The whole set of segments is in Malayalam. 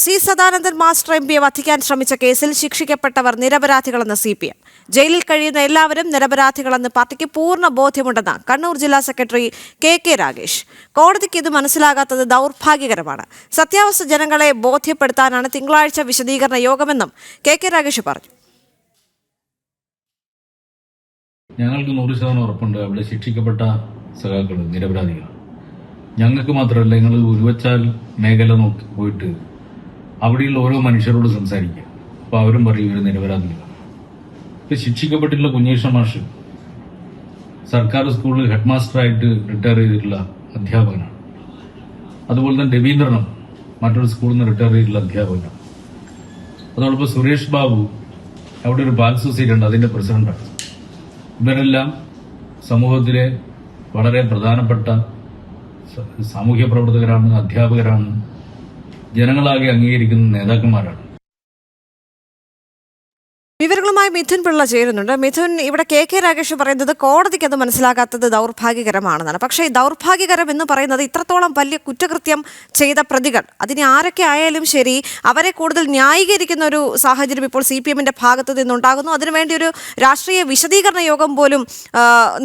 സി സദാനന്ദൻ മാസ്റ്റർ എംപിയെ വധിക്കാൻ ശ്രമിച്ച കേസിൽ ശിക്ഷിക്കപ്പെട്ടവർ നിരപരാധികളെന്ന് CPM. ജയിലിൽ കഴിയുന്ന എല്ലാവരും നിരപരാധികളെന്ന് പാർട്ടിക്ക് പൂർണ്ണ ബോധ്യമുണ്ടെന്ന് കണ്ണൂർ ജില്ലാ സെക്രട്ടറി KK രാഗേഷ്. കോടതിക്ക് ഇത് മനസ്സിലാകാത്തത് ദൗർഭാഗ്യകരമാണ്. സത്യാവസ്ഥ ജനങ്ങളെ ബോധ്യപ്പെടുത്താനാണ് തിങ്കളാഴ്ച വിശദീകരണ യോഗമെന്നും KK രാഗേഷ് പറഞ്ഞു. ഞങ്ങൾക്ക് 100% ഉറപ്പുണ്ട് അവിടെ ശിക്ഷിക്കപ്പെട്ട സഖാക്കൾ നിരപരാധികൾ. ഞങ്ങൾക്ക് മാത്രമല്ല, നിങ്ങൾ ഉരുവച്ചാൽ മേഖല നോക്കി പോയിട്ട് അവിടെയുള്ള ഓരോ മനുഷ്യരോട് സംസാരിക്കുക. അപ്പോൾ അവരും പറയും ഇവർ നിരപരാധികളാണ്. ഇപ്പം ശിക്ഷിക്കപ്പെട്ടിട്ടുള്ള കുഞ്ഞേഷ മാഷ് സർക്കാർ സ്കൂളിൽ ഹെഡ് മാസ്റ്ററായിട്ട് റിട്ടയർ ചെയ്തിട്ടുള്ള അധ്യാപകനാണ്. അതുപോലെ തന്നെ രവീന്ദ്രനും മറ്റൊരു സ്കൂളിൽ നിന്ന് റിട്ടയർ ചെയ്തിട്ടുള്ള അധ്യാപകനാണ്. അതോടൊപ്പം സുരേഷ് ബാബു അവിടെ ഒരു ബാൽ സൊസൈറ്റി ഉണ്ട്, അതിന്റെ പ്രസിഡന്റാണ്. ഇവരെല്ലാം സമൂഹത്തിലെ വളരെ പ്രധാനപ്പെട്ട സാമൂഹ്യ പ്രവർത്തകരാണ്, അധ്യാപകരാണ്, ജനങ്ങളാകെ അംഗീകരിക്കുന്ന നേതാക്കന്മാരാണ്. വിവരങ്ങളുമായി മിഥുൻ പിള്ള ചേരുന്നുണ്ട്. മിഥുൻ, ഇവിടെ KK രാഗേഷ് പറയുന്നത് കോടതിക്ക് അത് മനസ്സിലാകാത്തത് ദൗർഭാഗ്യകരമാണെന്നാണ്. പക്ഷേ ഈ ദൗർഭാഗ്യകരം എന്ന് പറയുന്നത് ഇത്രത്തോളം വലിയ കുറ്റകൃത്യം ചെയ്ത പ്രതികൾ, അതിന് ആരൊക്കെ ആയാലും ശരി, അവരെ കൂടുതൽ ന്യായീകരിക്കുന്ന ഒരു സാഹചര്യം ഇപ്പോൾ CPMന്റെ ഭാഗത്തു നിന്നുണ്ടാകുന്നു. അതിനുവേണ്ടി ഒരു രാഷ്ട്രീയ വിശദീകരണ യോഗം പോലും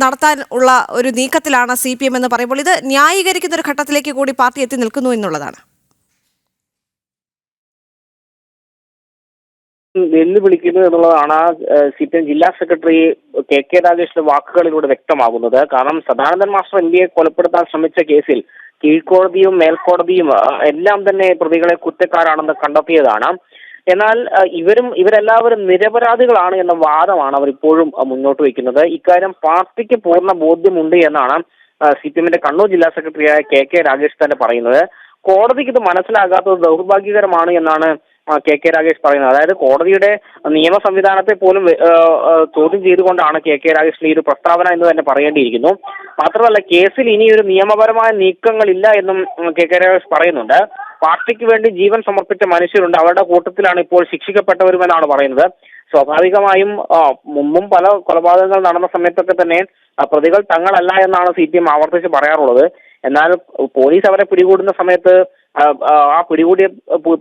നടത്താൻ ഉള്ള ഒരു നീക്കത്തിലാണ് CPM എന്ന് പറയുമ്പോൾ ഇത് ന്യായീകരിക്കുന്ന ഒരു ഘട്ടത്തിലേക്ക് കൂടി പാർട്ടി എത്തി നിൽക്കുന്നു എന്നുള്ളതാണ്. വെല്ലുവിളിക്കുന്നു എന്നുള്ളതാണ് CPM ജില്ലാ സെക്രട്ടറി KK രാഗേഷിന്റെ വാക്കുകളിലൂടെ വ്യക്തമാകുന്നത്. കാരണം സദാനന്ദൻ മാസ്റ്റർ MPയെ കൊലപ്പെടുത്താൻ ശ്രമിച്ച കേസിൽ കീഴ്ക്കോടതിയും മേൽക്കോടതിയും എല്ലാം തന്നെ പ്രതികളെ കുറ്റക്കാരാണെന്ന് കണ്ടെത്തിയതാണ്. എന്നാൽ ഇവരെല്ലാവരും നിരപരാധികളാണ് എന്ന വാദമാണ് അവർ ഇപ്പോഴും മുന്നോട്ട് വയ്ക്കുന്നത്. ഇക്കാര്യം പാർട്ടിക്ക് പൂർണ്ണ ബോധ്യമുണ്ട് എന്നാണ് CPMന്റെ കണ്ണൂർ ജില്ലാ സെക്രട്ടറിയായ KK രാഗേഷ് തന്നെ പറയുന്നത്. കോടതിക്ക് ഇത് മനസ്സിലാകാത്തത് ദൗർഭാഗ്യകരമാണ് എന്നാണ് KK രാഗേഷ് പറയുന്നത്. അതായത് കോടതിയുടെ നിയമ സംവിധാനത്തെ പോലും ചോദ്യം ചെയ്തുകൊണ്ടാണ് KK രാഗേഷിന്റെ ഈ ഒരു പ്രസ്താവന എന്ന് തന്നെ പറയേണ്ടിയിരിക്കുന്നു. മാത്രമല്ല, കേസിൽ ഇനി ഒരു നിയമപരമായ നീക്കങ്ങളില്ല എന്നും KK രാഗേഷ് പറയുന്നുണ്ട്. പാർട്ടിക്ക് വേണ്ടി ജീവൻ സമർപ്പിച്ച മനുഷ്യരുണ്ട്, അവരുടെ കൂട്ടത്തിലാണ് ഇപ്പോൾ ശിക്ഷിക്കപ്പെട്ടവരുമെന്നാണ് പറയുന്നത്. സ്വാഭാവികമായും മുമ്പും പല കൊലപാതകങ്ങൾ നടന്ന സമയത്തൊക്കെ തന്നെ പ്രതികൾ തങ്ങളല്ല എന്നാണ് CPM ആവർത്തിച്ച് പറയാറുള്ളത്. എന്നാൽ പോലീസ് അവരെ പിടികൂടുന്ന സമയത്ത് ആ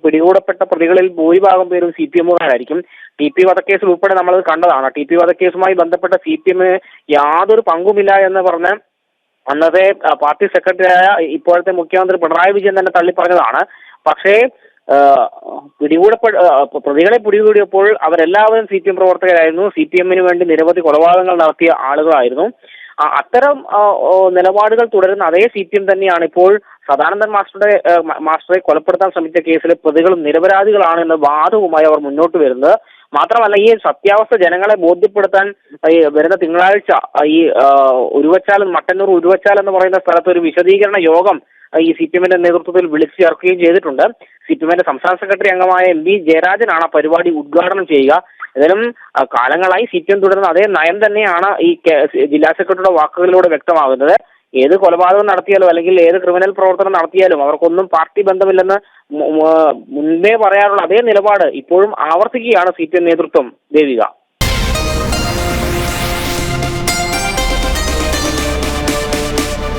പിടികൂടപ്പെട്ട പ്രതികളിൽ ഭൂരിഭാഗം പേരും CPMകാരായിരിക്കും. TP വധക്കേസിൽ ഉൾപ്പെടെ നമ്മളത് കണ്ടതാണ്. TP വധക്കേസുമായി ബന്ധപ്പെട്ട CPM യാതൊരു പങ്കുമില്ല എന്ന് പറഞ്ഞ് അന്നത്തെ പാർട്ടി സെക്രട്ടറിയായ ഇപ്പോഴത്തെ മുഖ്യമന്ത്രി പിണറായി വിജയൻ തന്നെ തള്ളിപ്പറഞ്ഞതാണ്. പക്ഷേ പ്രതികളെ പിടികൂടിയപ്പോൾ അവരെല്ലാവരും CPM പ്രവർത്തകരായിരുന്നു. CPMന് വേണ്ടി നിരവധി കൊലപാതകങ്ങൾ നടത്തിയ ആളുകളായിരുന്നു. അത്തരം നിലപാടുകൾ തുടരുന്ന അതേ CPM തന്നെയാണ് ഇപ്പോൾ സദാനന്ദൻ മാസ്റ്ററെ കൊലപ്പെടുത്താൻ ശ്രമിച്ച കേസിലെ പ്രതികളും നിരപരാധികളാണ് എന്ന വാദവുമായി അവർ മുന്നോട്ട് വരുന്നത്. മാത്രമല്ല, ഈ സത്യാവസ്ഥ ജനങ്ങളെ ബോധ്യപ്പെടുത്താൻ വരുന്ന തിങ്കളാഴ്ച ഈ മട്ടന്നൂർ ഉരുവച്ചാൽ എന്ന് പറയുന്ന സ്ഥലത്ത് ഒരു വിശദീകരണ യോഗം ഈ CPMന്റെ നേതൃത്വത്തിൽ വിളിച്ചു ചേർക്കുകയും ചെയ്തിട്ടുണ്ട്. CPMന്റെ സംസ്ഥാന സെക്രട്ടറി അംഗമായ MV ജയരാജനാണ് ആ പരിപാടി ഉദ്ഘാടനം ചെയ്യുക. ഏതായാലും കാലങ്ങളായി CPM തുടരുന്ന അതേ നയം തന്നെയാണ് ഈ ജില്ലാ സെക്രട്ടറിയുടെ വാക്കുകളിലൂടെ വ്യക്തമാകുന്നത്. ഏത് കൊലപാതകം നടത്തിയാലും അല്ലെങ്കിൽ ഏത് ക്രിമിനൽ പ്രവർത്തനം നടത്തിയാലും അവർക്കൊന്നും പാർട്ടി ബന്ധമില്ലെന്ന് മുൻപേ പറയാറുള്ള അതേ നിലപാട് ഇപ്പോഴും ആവർത്തിക്കുകയാണ് CPM നേതൃത്വം. ദേവിക.